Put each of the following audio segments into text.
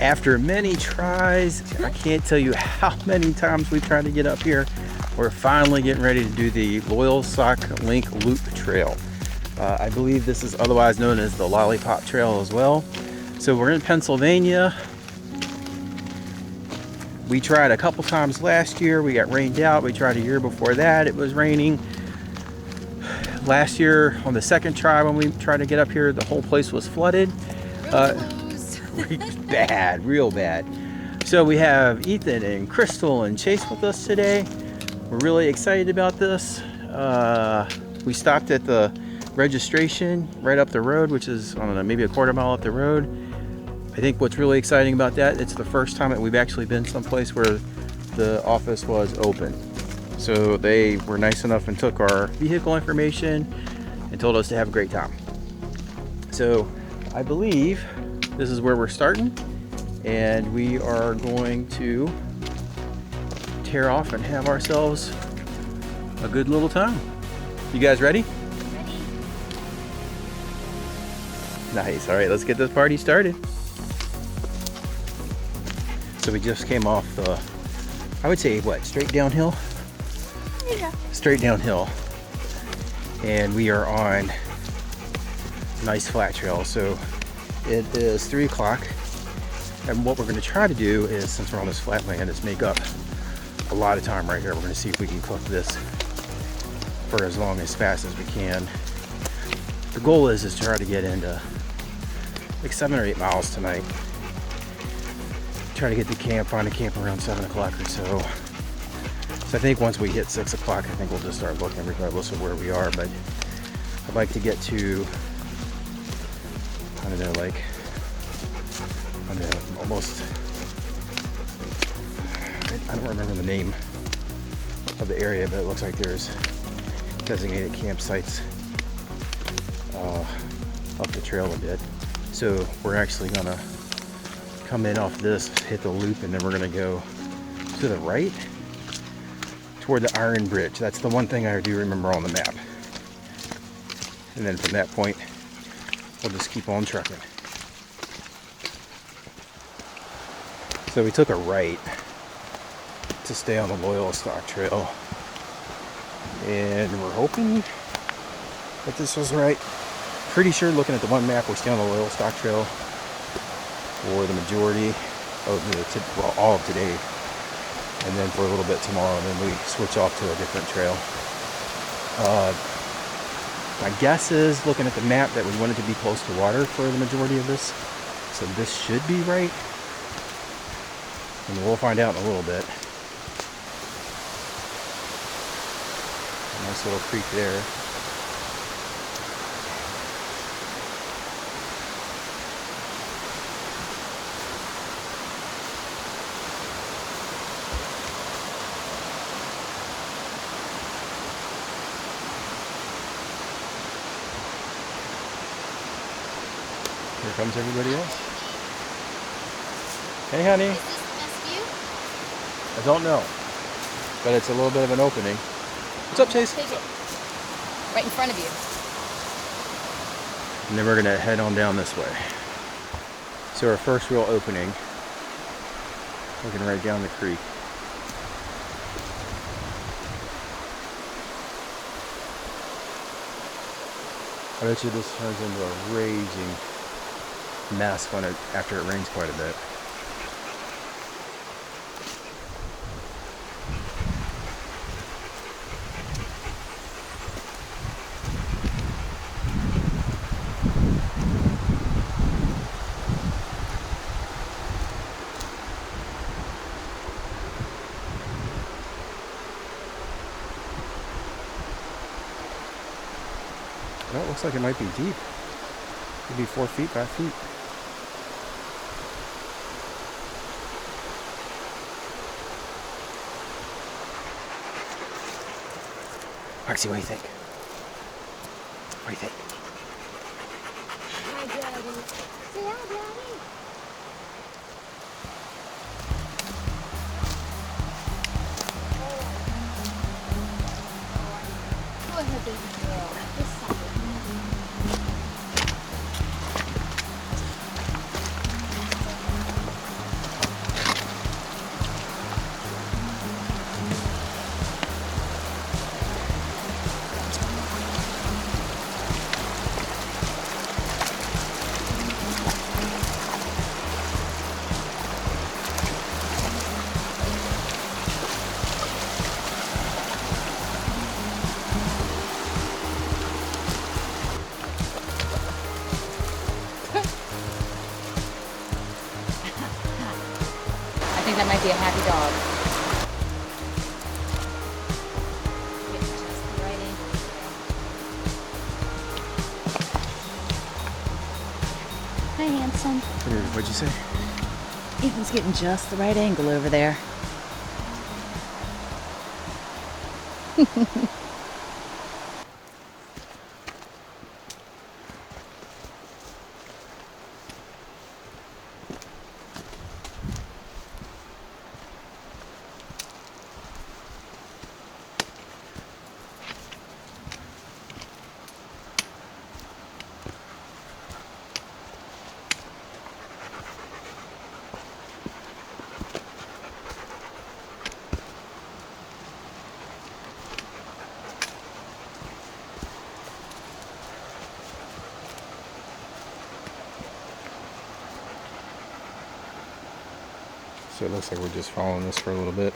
After many tries, I can't tell you how many times we tried to get up here, we're finally getting ready to do the Loyalsock Link Loop Trail. I believe this is otherwise known as the Lollipop Trail as well. So we're in Pennsylvania. We tried a couple times last year, we got rained out. We tried a year before that, it was raining. Last year on the second try when we tried to get up here, the whole place was flooded. Bad, real bad. So we have Ethan and Crystal and Chase with us today. We're really excited about this. We stopped at the registration right up the road, which is, I don't know, maybe a quarter mile up the road. I think what's really exciting about that, it's the first time that we've actually been someplace where the office was open. So they were nice enough and took our vehicle information and told us to have a great time. So I believe this is where we're starting, and we are going to tear off and have ourselves a good little time. You guys ready? Ready. Nice. All right, let's get this party started. So we just came off the, I would say, what, straight downhill? Yeah. Straight downhill. And we are on a nice flat trail. So it is 3 o'clock. And what we're going to try to do is, since we're on this flat land, is make up a lot of time right here. We're going to see if we can cook this for as long as fast as we can. The goal is to try to get into like 7 or 8 miles tonight. Try to get to camp, find a camp around 7 o'clock or so. So I think once we hit 6 o'clock, I think we'll just start looking regardless of where we are. But I'd like to get to, I don't know, like, I don't know, almost, I don't remember the name of the area, but it looks like there's designated campsites up the trail a bit. So we're actually gonna come in off this, hit the loop, and then we're gonna go to the right toward the Iron Bridge. That's the one thing I do remember on the map. And then from that point, we'll just keep on trucking. So we took a right to stay on the Loyalsock Trail, and we're hoping that this was right. Pretty sure, looking at the one map, we're still on the Loyalsock Trail for the majority of well, all of today, and then for a little bit tomorrow, and then we switch off to a different trail. My guess is, looking at the map, that we wanted to be close to water for the majority of this, so this should be right, and we'll find out in a little bit. Nice little creek there. Here comes everybody else. Hey, honey. Is this the best view? I don't know, but it's a little bit of an opening. What's up, Chase? Take it. Right in front of you. And then we're gonna head on down this way. So our first real opening, looking right down the creek. I bet you this turns into a raging mess after it rains quite a bit. Well, it looks like it might be deep. Could be 4 feet, 5 feet. Roxy, what do you think? What do you think? Hi, Daddy. Say hi, Daddy. Go ahead, baby girl. This side. That might be a happy dog. Just the right angle there. Hi, handsome. What'd you say? Ethan's getting just the right angle over there. So it looks like we're just following this for a little bit.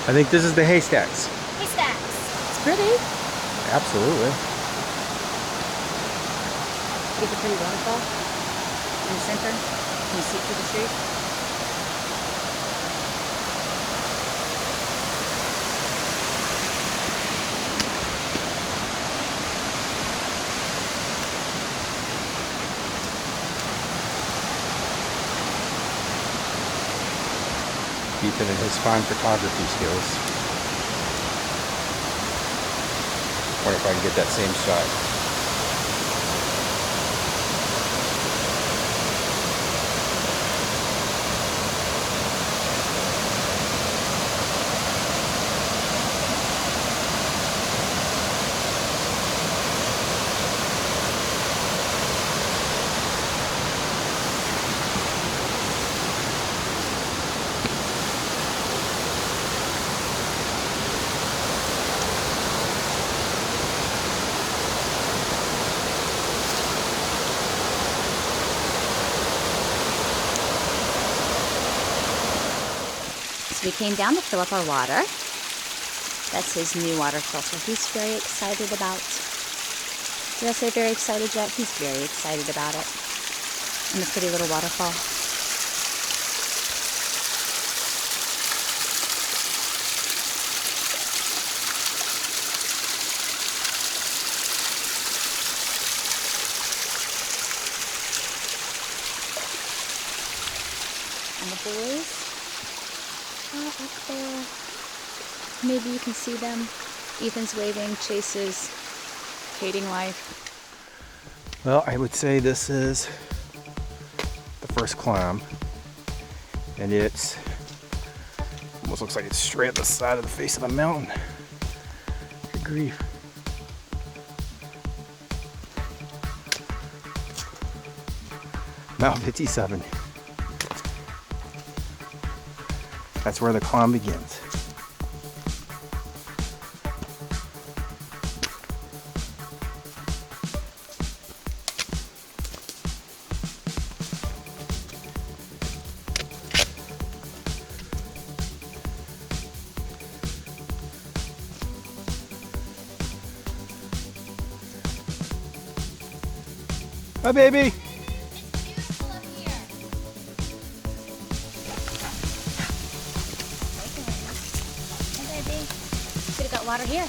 I think this is the haystacks. Haystacks. It's pretty. Absolutely. Get the pretty waterfall in the center. Can you see through the street? Ethan and his fine photography skills. Wonder if I can get that same shot. So we came down to fill up our water. That's his new water filter. He's very excited about. Did I say very excited yet? He's very excited about it. And the pretty little waterfall. And the boys are up there. Maybe you can see them. Ethan's waving, Chase is hating life. Well, I would say this is the first climb, and it's almost looks like it's straight up the side of the face of the mountain. Good grief. Mount 57. That's where the climb begins. Hi, baby. It's beautiful up here. Hey, baby. Could have got water here.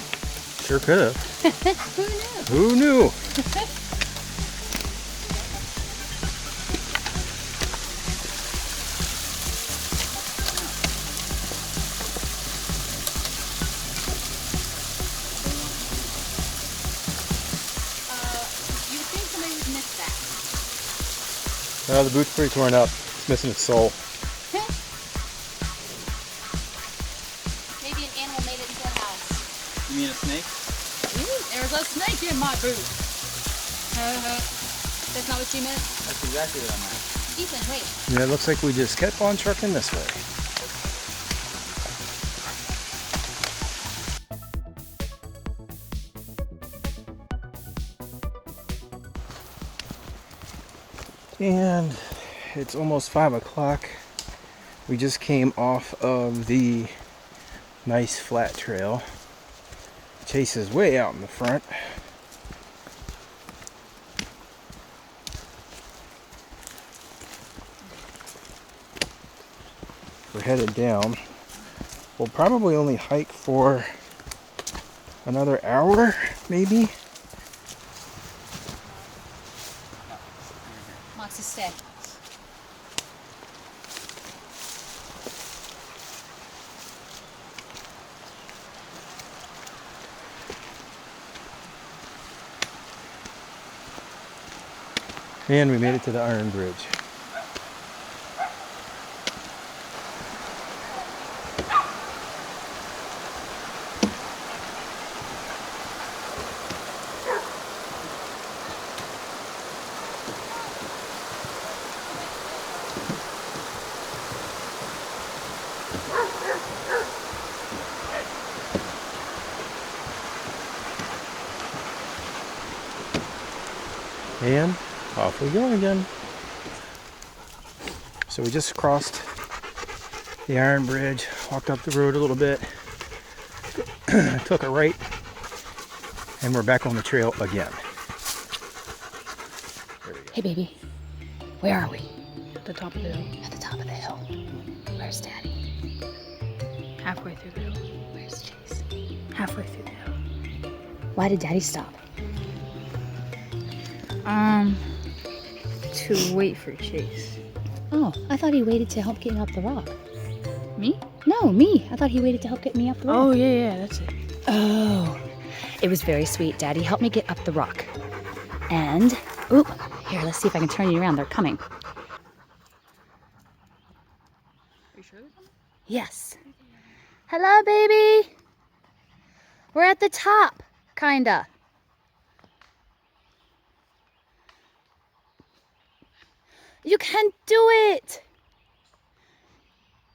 Sure could have. Who knew? Who knew? The boot's pretty torn up. It's missing its sole. Maybe an animal made it into a house. You mean a snake? There's a snake in my boot. That's not what you meant? That's exactly what I meant. Ethan, wait. Yeah, it looks like we just kept on trucking this way. And it's almost 5 o'clock. We just came off of the nice flat trail. Chase is way out in the front. We're headed down. We'll probably only hike for another hour, maybe. Moxie, stay. And we made it to the Iron Bridge. And off we go again. So we just crossed the Iron Bridge, walked up the road a little bit, took a right, and we're back on the trail again. Hey, baby. Where are we? At the top of the hill. At the top of the hill. Where's Daddy? Halfway through the hill. Where's Chase? Halfway through the hill. Why did Daddy stop? To wait for Chase. Oh, I thought he waited to help get up the rock. Me? No, me. I thought he waited to help get me up the rock. Oh, yeah, that's it. Oh. It was very sweet. Daddy helped me get up the rock. And, ooh, here, let's see if I can turn you around. They're coming. Are you sure they're coming? Yes. Hello, baby. We're at the top, kinda. You can do it.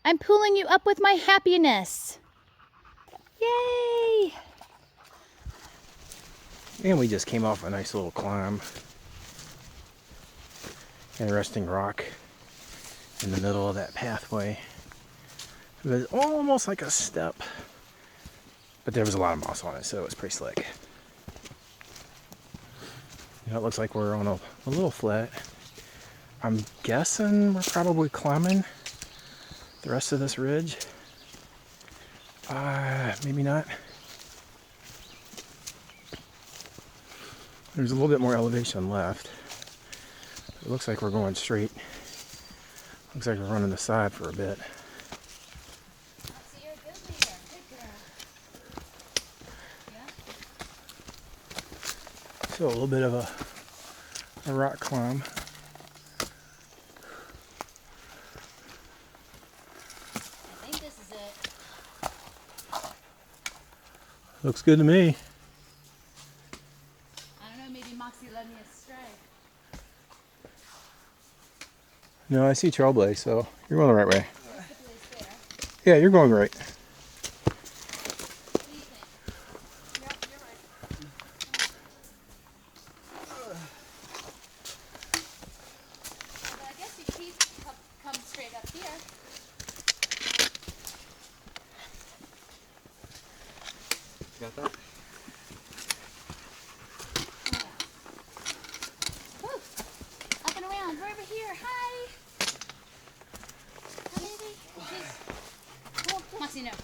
I'm pulling you up with my happiness. Yay. And we just came off a nice little climb. And resting rock in the middle of that pathway. It was almost like a step, but there was a lot of moss on it, so it was pretty slick. You know, it looks like we're on a little flat. I'm guessing we're probably climbing the rest of this ridge. Maybe not. There's a little bit more elevation left. It looks like we're going straight. Looks like we're running the side for a bit. You're a good leader. Good girl. So a little bit of a rock climb. I think this is it. Looks good to me. I don't know, maybe Moxie led me astray. No, I see Trailblaze, so you're going the right way. There's the place there. Yeah, you're going right. What do you think? Yep, you're right. But I guess you keep come straight up here. Got that? Woo! Up and around. We're over here. Hi. Hi, baby. Jeez. Come on, Moxie, no. Do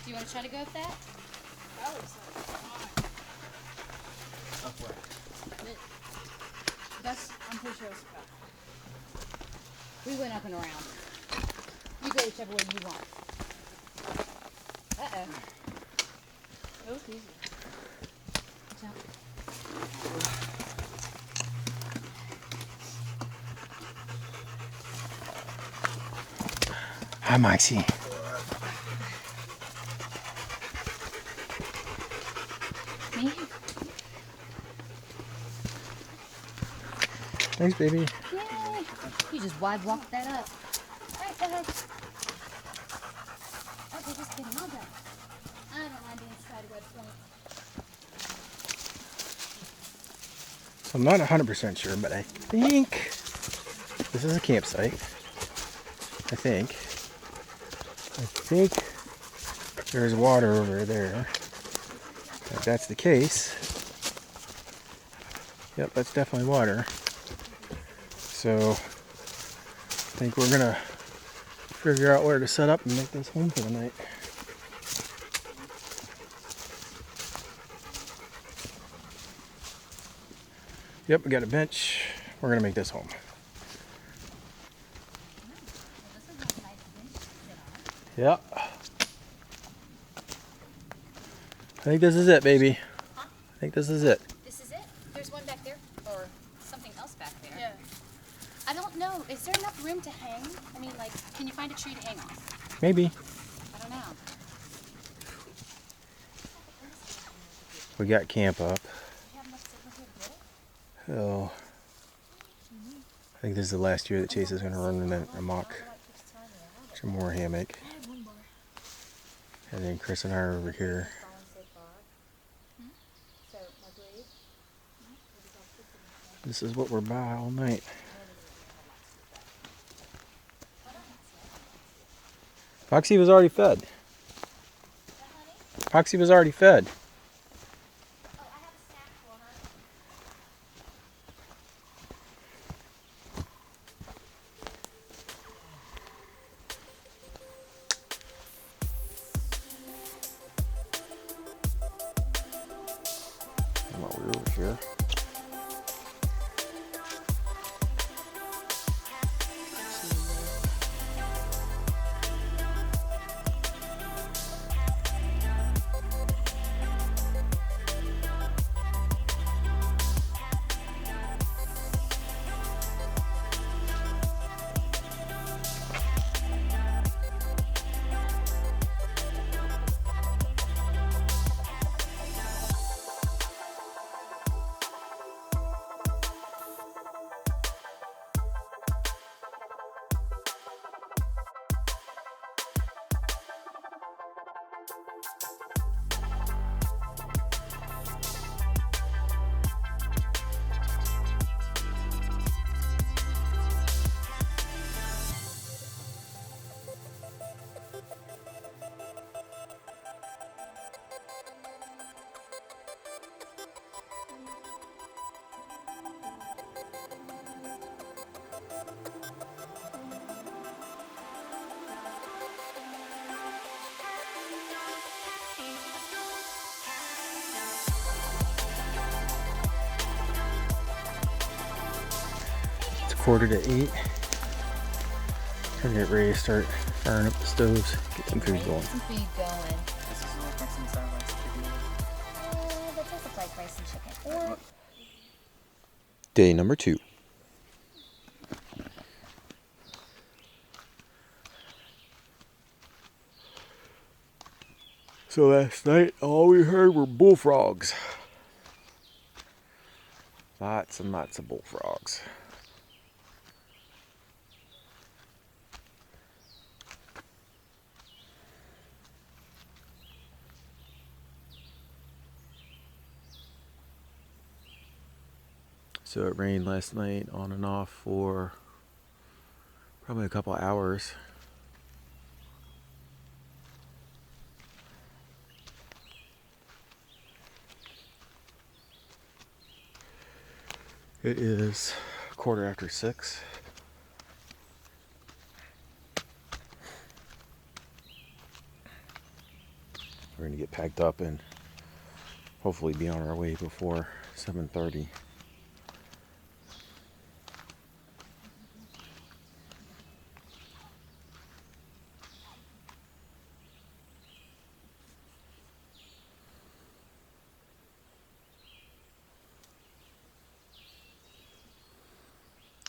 you want to try to go up that? Up where? That's, I'm pretty sure that's the path. We went up and around. You go whichever way you want. Uh-oh. It was easy. Watch out. Hi, Maxie. Me? Thanks, baby. Yay! You just wide walked that up. Alright, go ahead. Okay, just kidding. I'll go. I don't mind being spiderweb point. So I'm not 100% sure, but I think this is a campsite. I think there's water over there. If that's the case, yep, that's definitely water. So I think we're gonna figure out where to set up and make this home for the night. Yep, we got a bench. We're gonna make this home. Yep. I think this is it, baby. Huh? I think this is it. This is it? There's one back there? Or something else back there? Yeah. I don't know. Is there enough room to hang? I mean, like, can you find a tree to hang off? Maybe. I don't know. We got camp up. Do you have enough signal here to get it? Oh. I think this is the last year that Chase is gonna run in a mock more hammock. And then Chris and I are over here. This is what we're by all night. Foxy was already fed. Foxy was already fed. While we're over here. It's 7:45. Trying to get ready to start firing up the stoves, get some food going. Some food going. This is what makes them sound like chicken. That does look like rice and chicken. Or Day number 2. So last night, all we heard were bullfrogs. Lots and lots of bullfrogs. So it rained last night on and off for probably a couple hours. It is 6:15. We're gonna get packed up and hopefully be on our way before 7:30.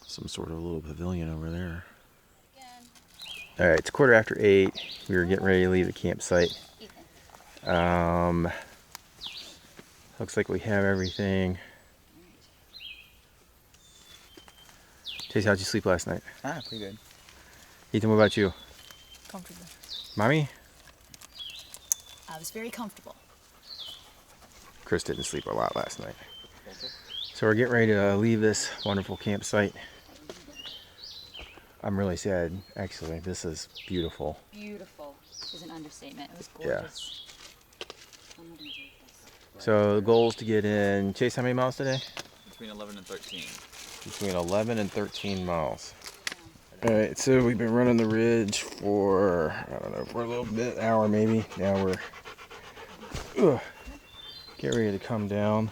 Some sort of little pavilion over there. again. All right, it's 8:15. We were getting ready to leave the campsite. Looks like we have everything. Chase, how'd you sleep last night? Pretty good. Ethan, what about you? Comfortable. Mommy? I was very comfortable. Chris didn't sleep a lot last night. So we're getting ready to leave this wonderful campsite. I'm really sad, actually. This is beautiful. Beautiful is an understatement. It was Yeah. gorgeous. So the goal is to get in, Chase, how many miles today? Between 11 and 13. Between 11 and 13 miles. All right, so we've been running the ridge for, I don't know, for a little bit, hour maybe. Now we're getting ready to come down.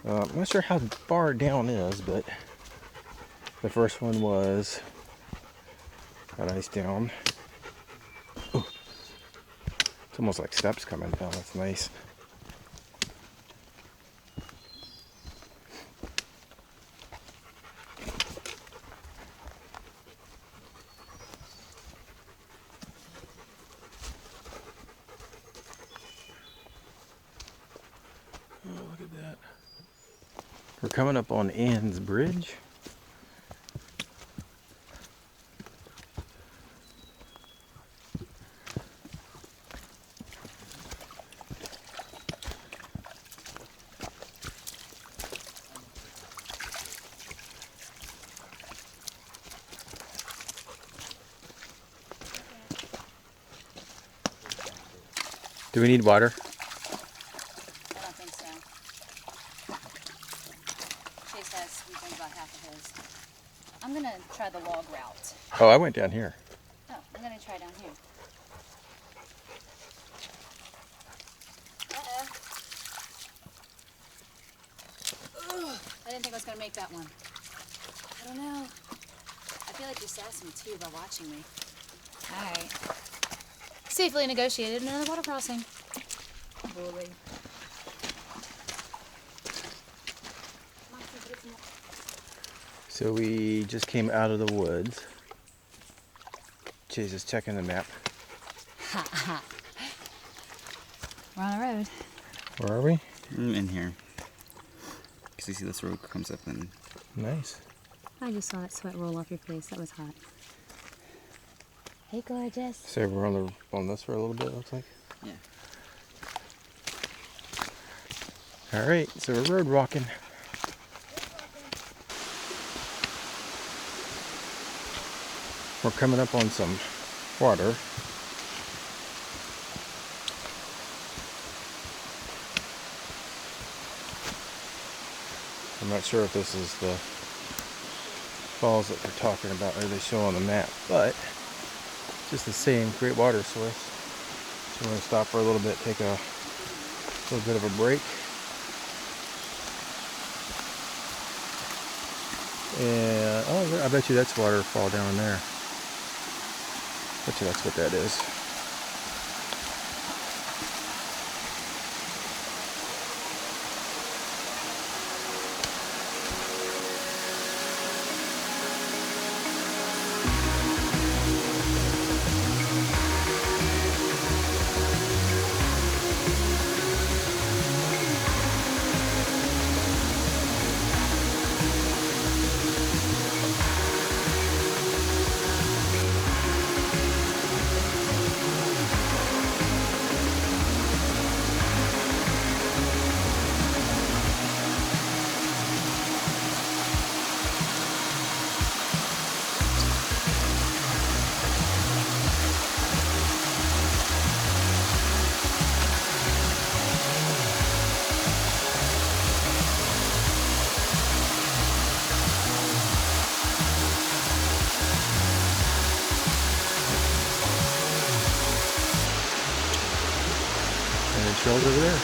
I'm not sure how far down is, but the first one was a nice down. Ooh. It's almost like steps coming down. That's nice. Oh, look at that. We're coming up on Ann's Bridge. Do we need water? I don't think so. Chase has, we drank about half of his. I'm gonna try the log route. Oh, I went down here. Oh, I'm gonna try down here. Ugh, I didn't think I was gonna make that one. I don't know. I feel like you sassed me too by watching me. Alright. Safely negotiated another water crossing. Bully. So we just came out of the woods. Chase is checking the map. We're on a road. Where are we? In here. Because you see this road comes up and... Nice. I just saw that sweat roll off your face. That was hot. Hey, gorgeous. So we're on this for a little bit, it looks like. Yeah. All right, so we're road walking. We're coming up on some water. I'm not sure if this is the falls that they're talking about or they show on the map, but it's just the same great water source. So we're going to stop for a little bit, take a little bit of a break. And, oh, I bet you that's waterfall down there. Bet you that's what that is. And the trail's over there.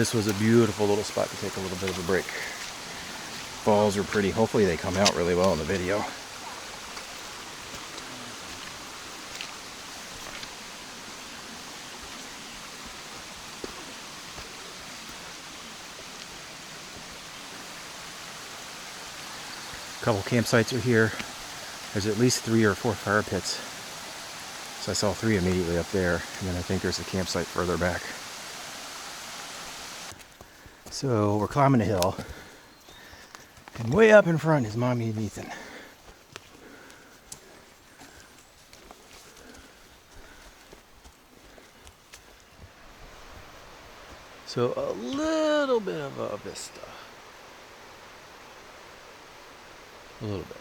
this was a beautiful little spot to take a little bit of a break. Falls are pretty. Hopefully they come out really well in the video. A couple campsites are here. There's at least 3 or 4 fire pits. So I saw 3 immediately up there, and then I think there's a campsite further back. So we're climbing a hill, and way up in front is Mommy and Ethan. So a little bit of a vista. A little bit.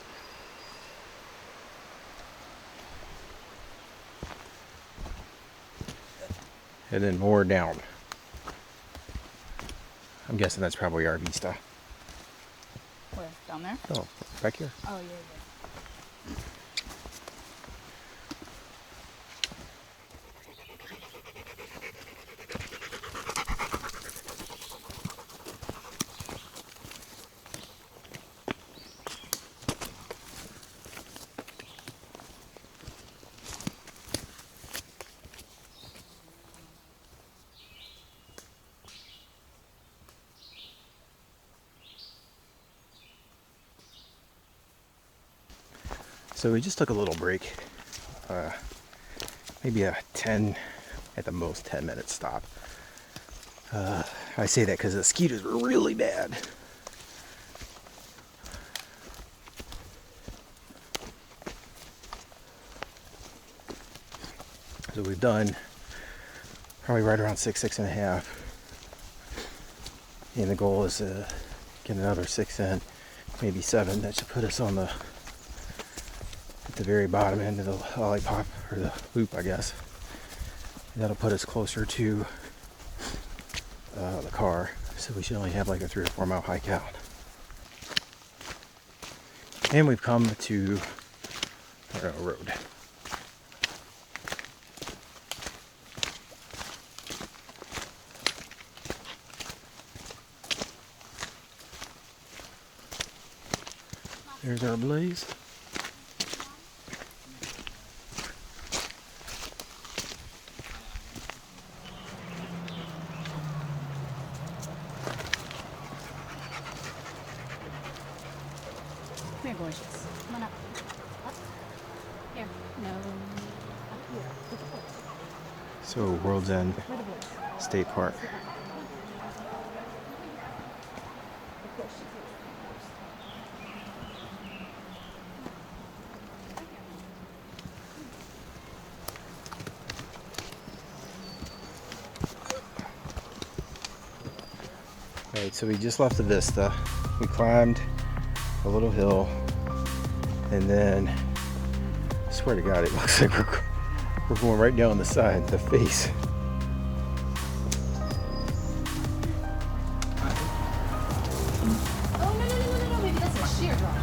And then more down. I'm guessing that's probably our vista. Where? Down there? Oh, back here. Oh, yeah. So we just took a little break, maybe a 10, at the most 10-minute stop. I say that because the mosquitoes were really bad. So we've done probably right around 6.5. And the goal is to get another 6 in, maybe 7. That should put us on the very bottom end of the lollipop, or the loop, I guess. And that'll put us closer to the car, so we should only have like a 3 or 4 mile hike out. And we've come to our road. There's our blaze. Come here, gorgeous. Come on up. Up. Here. No. Up here. With the horse. So World's End Where the horse? State Park. Alright, so we just left the vista. We climbed a little hill, and then I swear to God, it looks like we're going right down the side, the face. Oh, no. Maybe that's a sheer drop.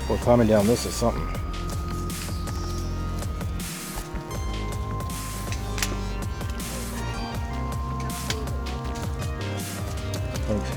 Well, climbing down this is something. Thanks.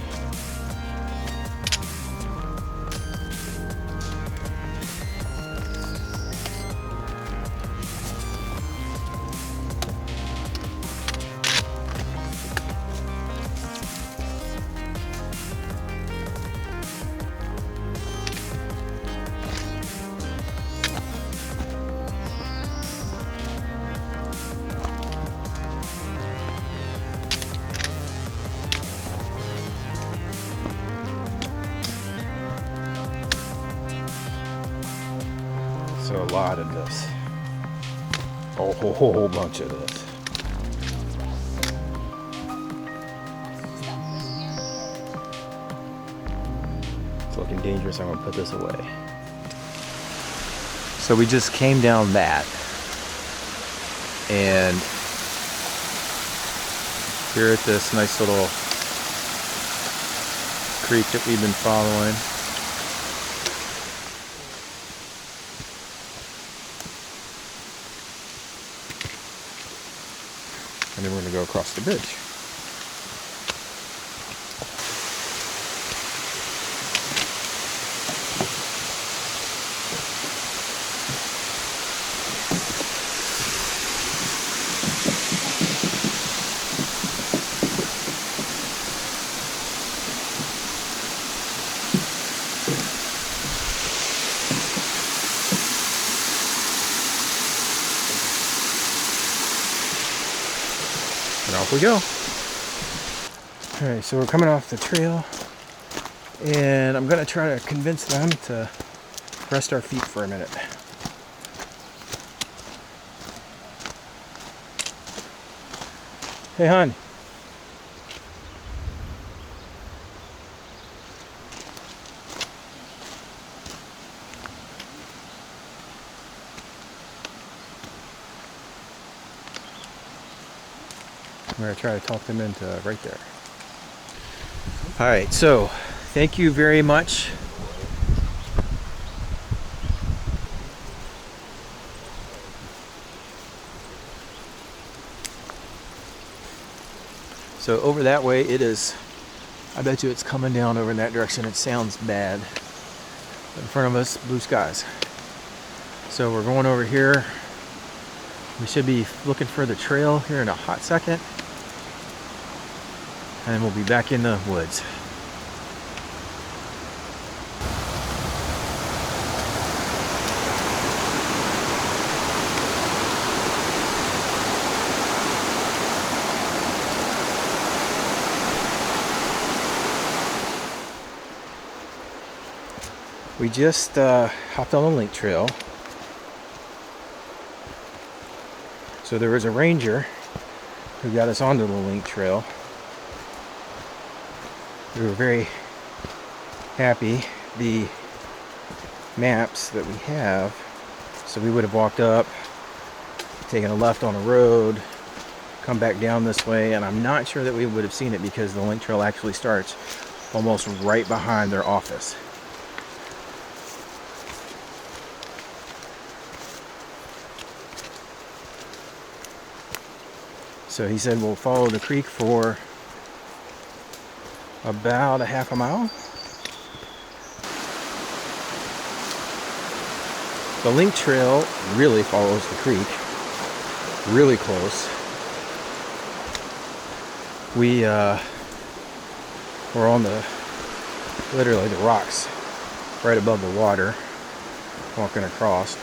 So a lot of this. A whole bunch of this. It's looking dangerous. I'm gonna put this away. So we just came down that, and here at this nice little creek that we've been following. And then we're going to go across the bridge. And off we go. Alright, so we're coming off the trail, and I'm going to try to convince them to rest our feet for a minute. Hey, hon. I'm going to try to talk them into right there. All right, so thank you very much. So over that way it is, I bet you it's coming down over in that direction. It sounds bad. But in front of us, blue skies. So we're going over here. We should be looking for the trail here in a hot second. And we'll be back in the woods. We just hopped on the link trail. So there was a ranger who got us onto the link trail. We were very happy. The maps that we have, so we would have walked up, taken a left on a road, come back down this way, and I'm not sure that we would have seen it because the link trail actually starts almost right behind their office. So he said we'll follow the creek for about a half a mile. The link trail really follows the creek really close. We're on literally the rocks right above the water, walking across.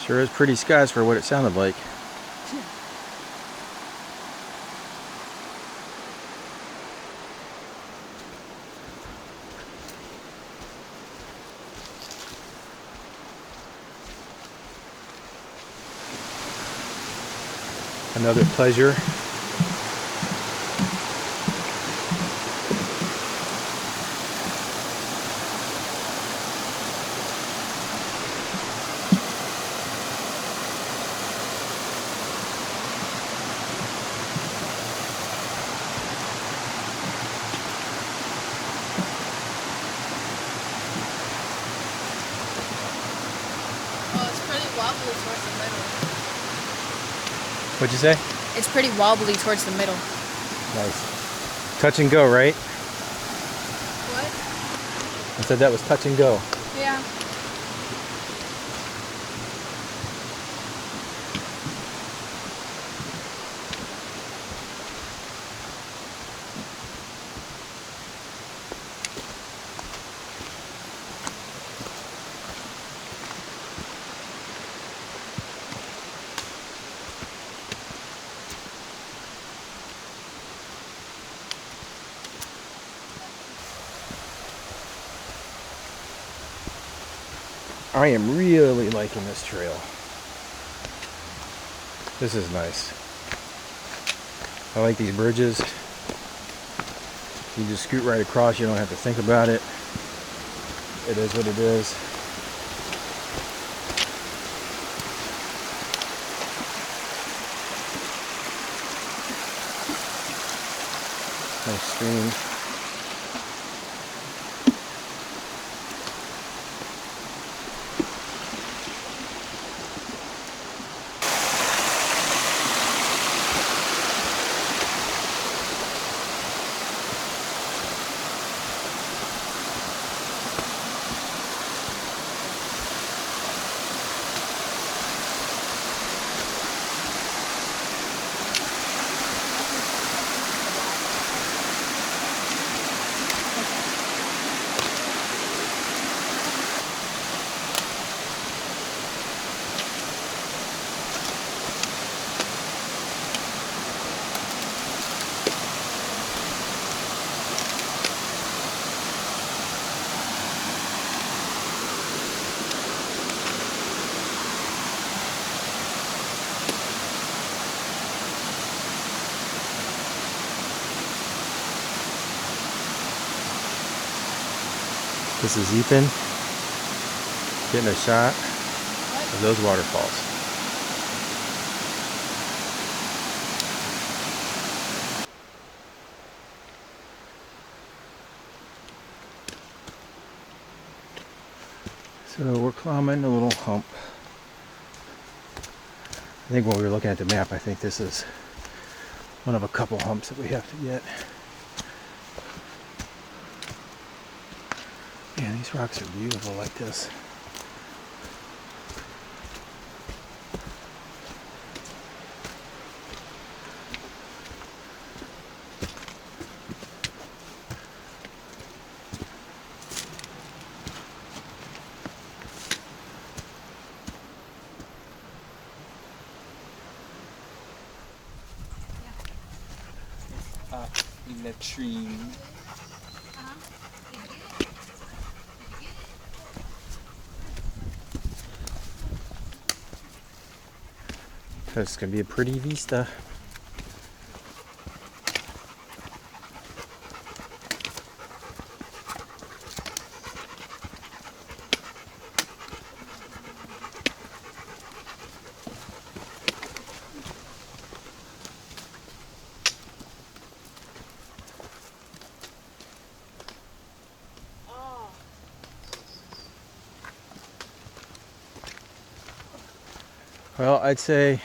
Sure is pretty skies for what it sounded like. Another pleasure. What'd you say? It's pretty wobbly towards the middle. Nice. Touch and go, right? What? I said that was touch and go. Yeah. I am really liking this trail. This is nice. I like these bridges. You just scoot right across, you don't have to think about it. It is what it is. Nice stream. This is Ethan getting a shot of those waterfalls. So we're climbing a little hump. I think when we were looking at the map, I think this is one of a couple humps that we have to get. Man, these rocks are beautiful like this. In the tree. This is going to be a pretty vista. Well, I'd say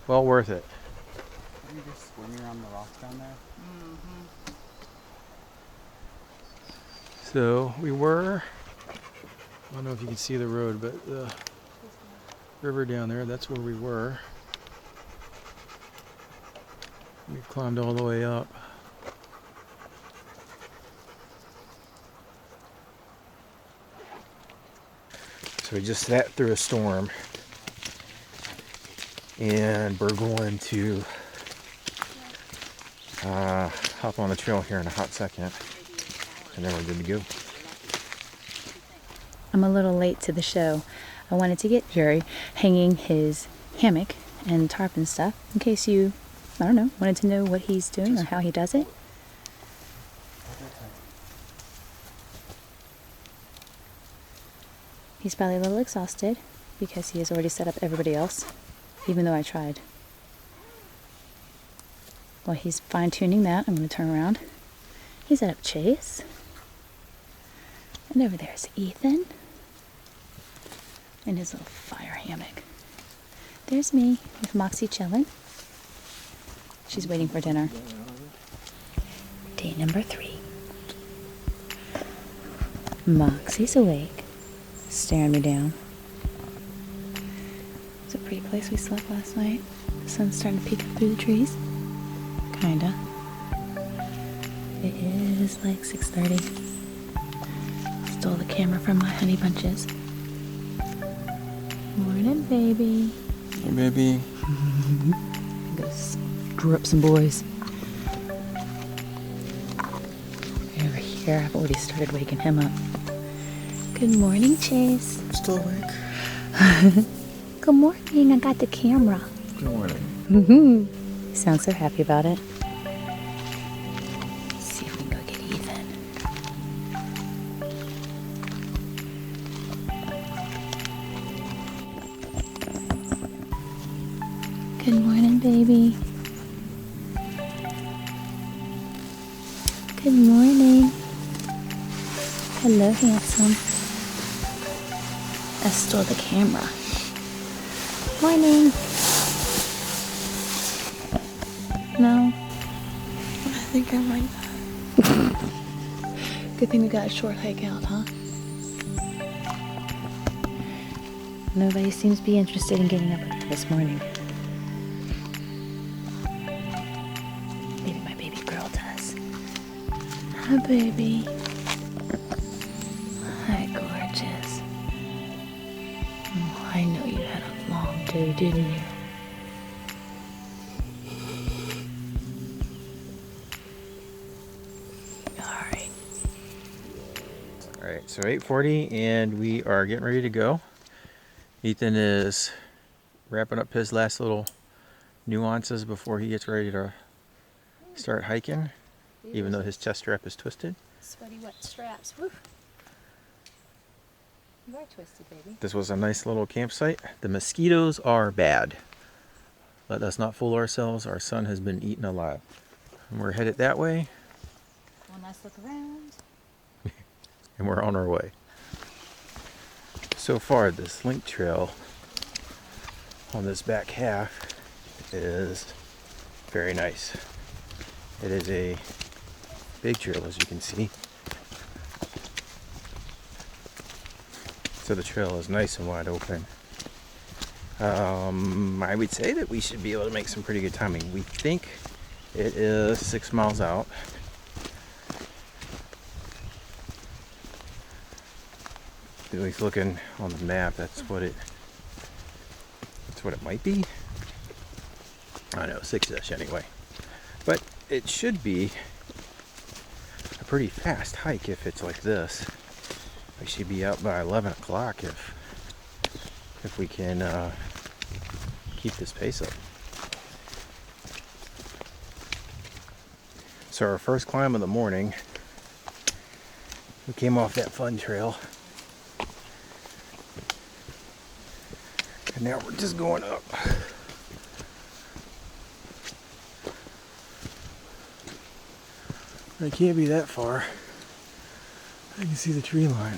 well worth it. Are you just swimming around the rocks down there? So we were, I don't know if you can see the road, but the river down there, that's where we were. We climbed all the way up. So we just sat through a storm, and we're going to hop on the trail here in a hot second, and then we're good to go. I'm a little late to the show. I wanted to get Jerry hanging his hammock and tarp and stuff in case you, I don't know, wanted to know what he's doing or how he does it. He's probably a little exhausted because he has already set up everybody else, even though I tried. While he's fine-tuning that, I'm going to turn around. He's set up Chase. And over there's Ethan. In his little fire hammock. There's me with Moxie chilling. She's waiting for dinner. Day number 3. Moxie's awake, staring me down. It's a pretty place we slept last night. The sun's starting to peek up through the trees. Kinda. It is like 6:30. Stole the camera from my honey bunches. Morning, baby. Hey, baby. Go screw up some boys. Over here, I've already started waking him up. Good morning, Chase. I'm still awake. Good morning. I got the camera. Good morning. You sound so happy about it. Let's see if we can go get Ethan. Good morning, baby. Good morning. Hello, handsome. I stole the camera. Morning. No. I think I might. Good thing we got a short hike out, huh? Nobody seems to be interested in getting up this morning. Maybe my baby girl does. Hi, baby. Hi, gorgeous. Oh, I know you had a long day, didn't you? Alright. All right, so 8:40, and we are getting ready to go. Ethan is wrapping up his last little nuances before he gets ready to start hiking, even though his chest strap is twisted. Sweaty wet straps. Woo. You are twisted, baby. This was a nice little campsite. The mosquitoes are bad. Let us not fool ourselves. Our son has been eaten alive. And we're headed that way, One last look around. and we're on our way. So far, this link trail on this back half is very nice. It is a big trail, as you can see. So the trail is nice and wide open. I would say that we should be able to make some pretty good timing. We think it is 6 miles out. At least looking on the map, that's what it might be. I know, 6-ish anyway. But it should be a pretty fast hike if it's like this. We should be out by 11 o'clock if we can keep this pace up. So our first climb of the morning, we came off that fun trail. And now we're just going up. It can't be that far. I can see the tree line.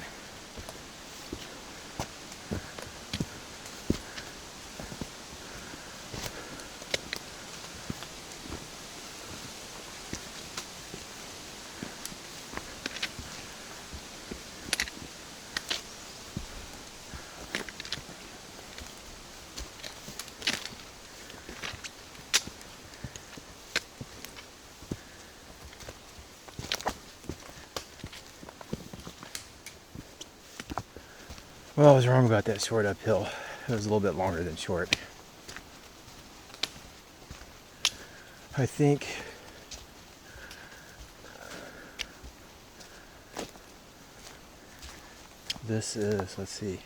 Well, I was wrong about that short uphill. It was a little bit longer than short. I think this is, let's see.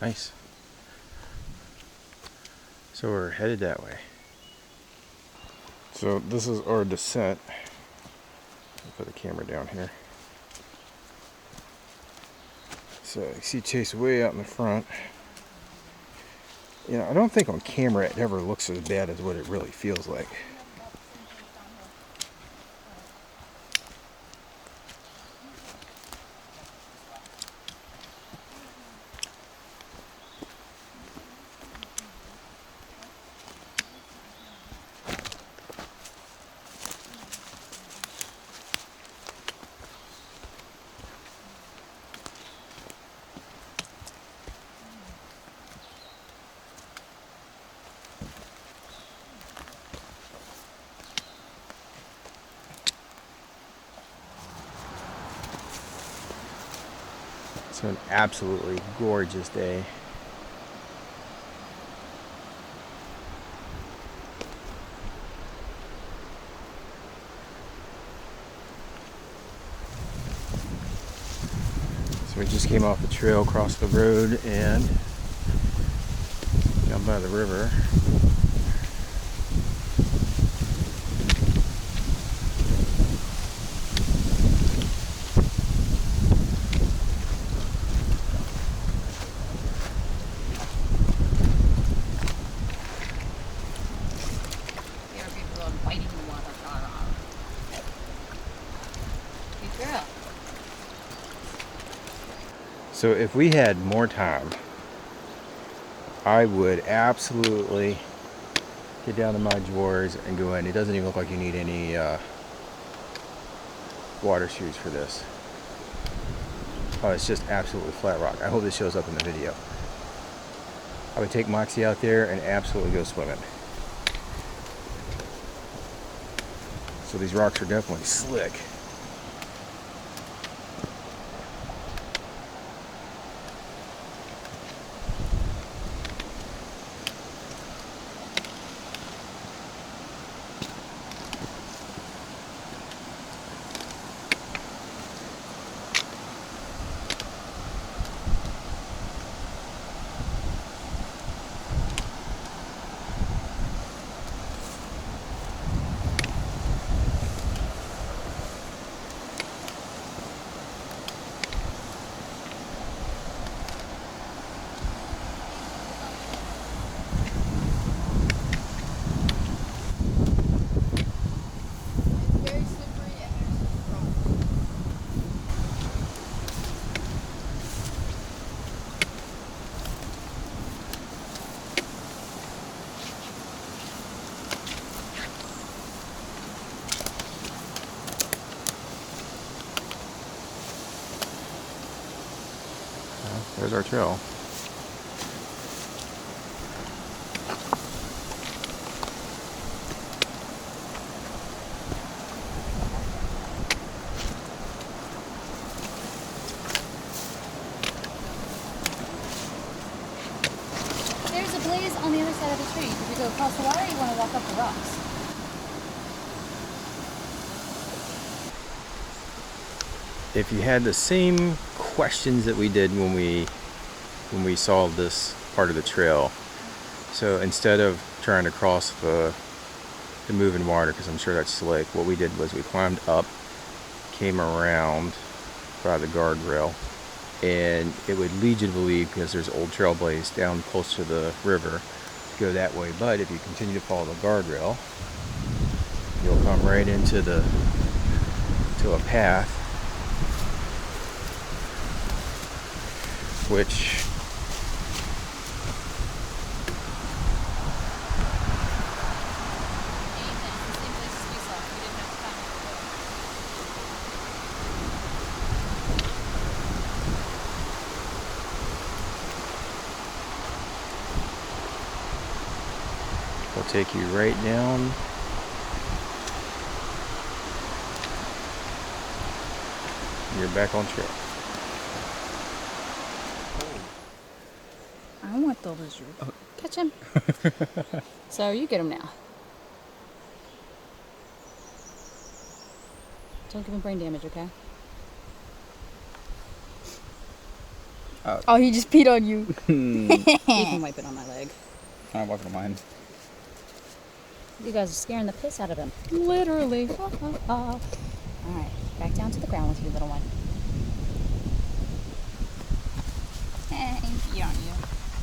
Nice. So we're headed that way. So this is our descent. I'll put the camera down here. So you see Chase way out in the front. You know, I don't think on camera it ever looks as bad as what it really feels like. It's an absolutely gorgeous day. We just came off the trail, crossed the road, and down by the river. There are people are biting the water. Good girl. So if we had more time, I would absolutely get down to my drawers and go in. It doesn't even look like you need any water shoes for this. Oh, it's just absolutely flat rock. I hope this shows up in the video. I would take Moxie out there and absolutely go swimming. So these rocks are definitely slick. Very slippery and there's rocks. There's our trail. There's a blaze on the other side of the tree. Did we go across the water or you want to walk up the rocks? If you had the same questions that we did when we saw this part of the trail, so instead of trying to cross the moving water, because I'm sure that's slick, what we did was we climbed up, came around by the guardrail, and it would lead you to believe, because there's old trail blaze down close to the river, to go that way. But if you continue to follow the guardrail, you'll come right into a path, which will take you right down. You're back on trail. I want the lizard. Catch him. So you get him now. Don't give him brain damage, okay? Oh, he just peed on you. You can wipe it on my leg. I'm walking on mine. You guys are scaring the piss out of him. Literally. All right, back down to the ground with you, little one. Hey, he peed on you.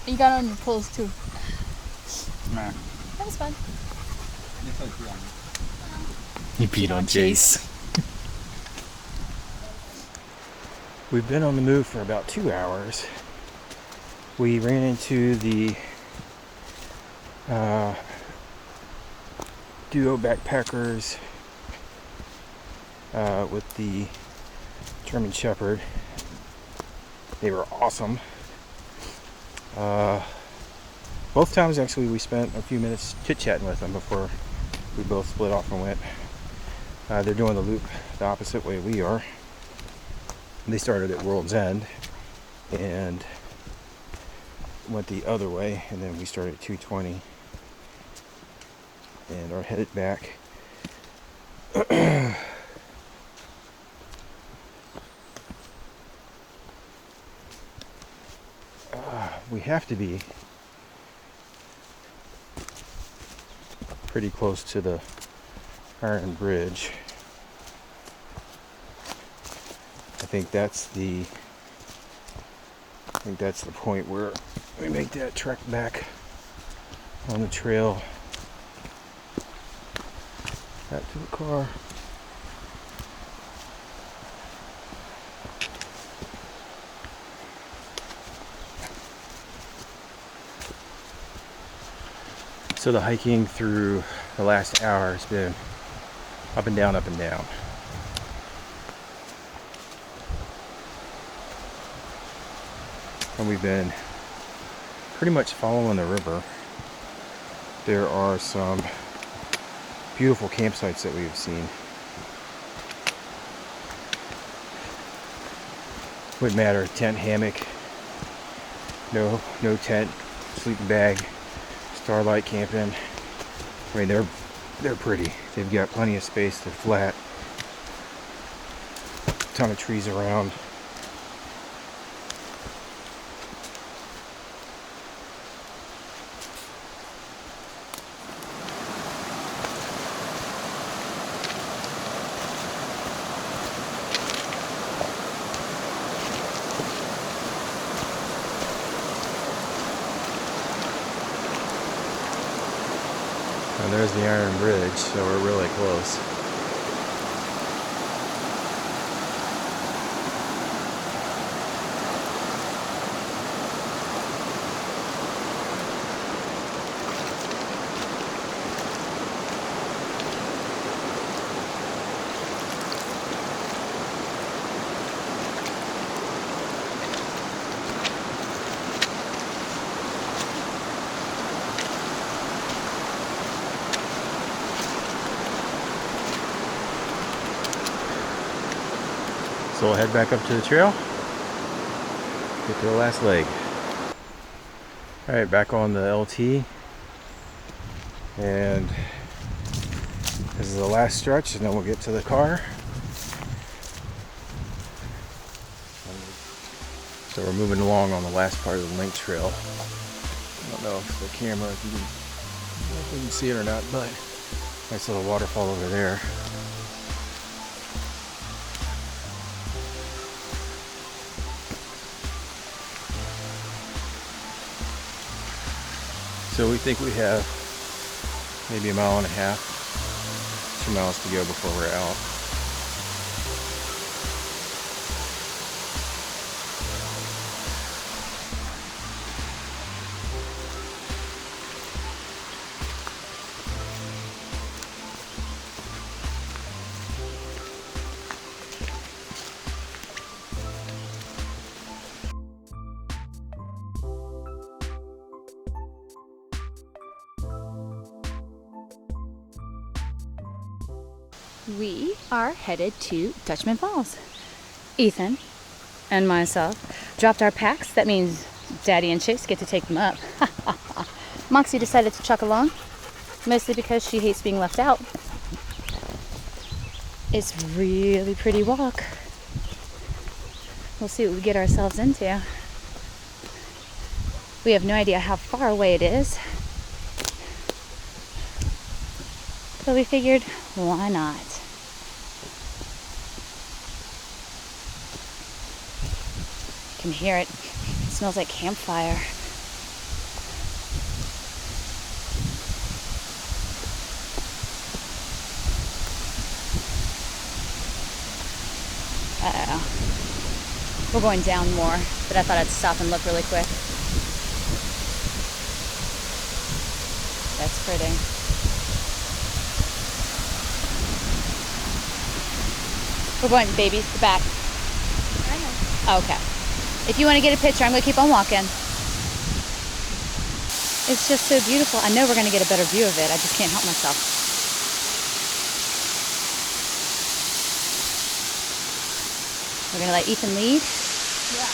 You got on your clothes too. Nah. That was fun. You peed on Chase. We've been on the move for about 2 hours. We ran into the duo backpackers with the German Shepherd. They were awesome. Both times actually we spent a few minutes chit-chatting with them before we both split off and went. They're doing the loop the opposite way we are. They started at World's End and went the other way, and then we started at 220 and are headed back. we have to be pretty close to the Iron Bridge. I think that's the point where we make that trek back on the trail back to the car. So the hiking through the last hour has been up and down, up and down. And we've been pretty much following the river. There are some beautiful campsites that we've seen. Wouldn't matter, tent, hammock, no tent, sleeping bag, starlight camping. I mean, they're pretty. They've got plenty of space. They're flat. A ton of trees around. And there's the Iron Bridge, so we're really close. So we'll head back up to the trail, get to the last leg. Alright, back on the LT, and this is the last stretch, and then we'll get to the car. So we're moving along on the last part of the link trail. I don't know if the camera, if you can see it or not, but nice little waterfall over there. So we think we have maybe a mile and a half, 2 miles to go before we're out. We are headed to Dutchman Falls. Ethan and myself dropped our packs. That means Daddy and Chase get to take them up. Moxie decided to truck along, mostly because she hates being left out. It's a really pretty walk. We'll see what we get ourselves into. We have no idea how far away it is, but we figured, why not? You can hear it. It smells like campfire. We're going down more, but I thought I'd stop and look really quick. That's pretty. We're going, baby, the back. I know. Okay. If you want to get a picture, I'm going to keep on walking. It's just so beautiful. I know we're going to get a better view of it. I just can't help myself. We're going to let Ethan lead. Yeah.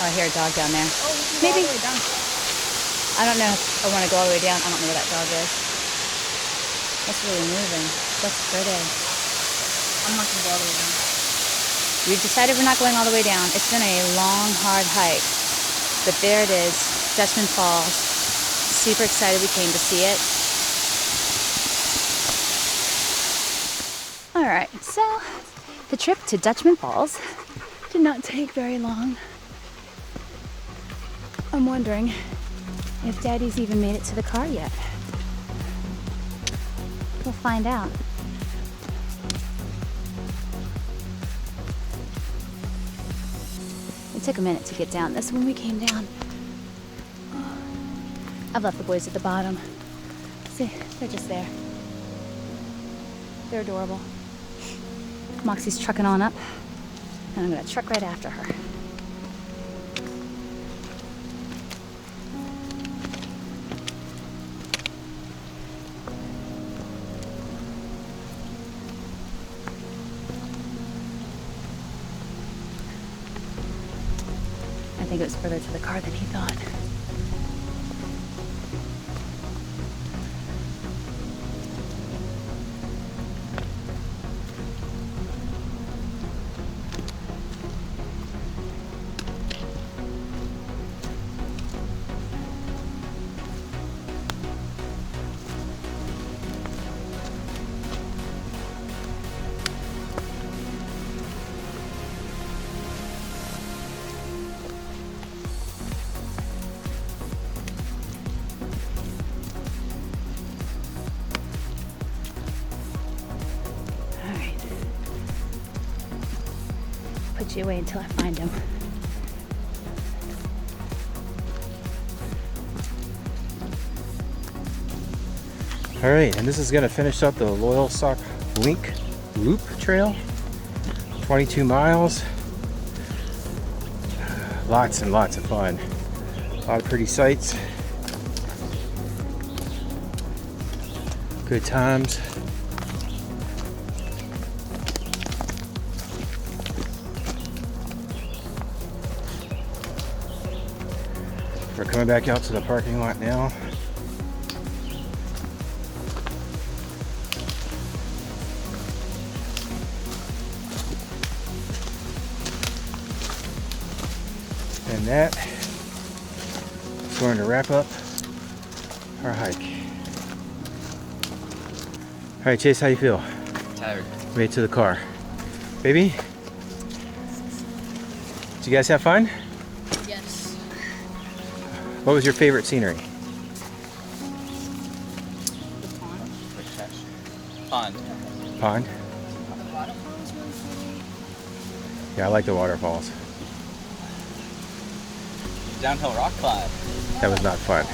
Oh, I hear a dog down there. Oh, we can Maybe. go all the way down. I don't know if I want to go all the way down. I don't know where that dog is. That's really moving. That's pretty. I'm not gonna go all the way down. We've decided we're not going all the way down. It's been a long, hard hike. But there it is, Dutchman Falls. Super excited we came to see it. All right, so the trip to Dutchman Falls did not take very long. I'm wondering if Daddy's even made it to the car yet. We'll find out. It took a minute to get down. That's when we came down. I've left the boys at the bottom. See, they're just there. They're adorable. Moxie's trucking on up, and I'm gonna truck right after her. I think it was further to the car than he thought. Put you away until I find him. All right, and this is gonna finish up the Loyalsock Link Loop Trail. 22 miles. Lots and lots of fun. A lot of pretty sights. Good times. We're coming back out to the parking lot now. And that is going to wrap up our hike. All right, Chase, how you feel? Tired. Made it to the car. Baby? Did you guys have fun? Yes. What was your favorite scenery? The pond. Pond. Pond? The waterfalls was. Yeah, I like the waterfalls. Downhill rock climb. That was not fun.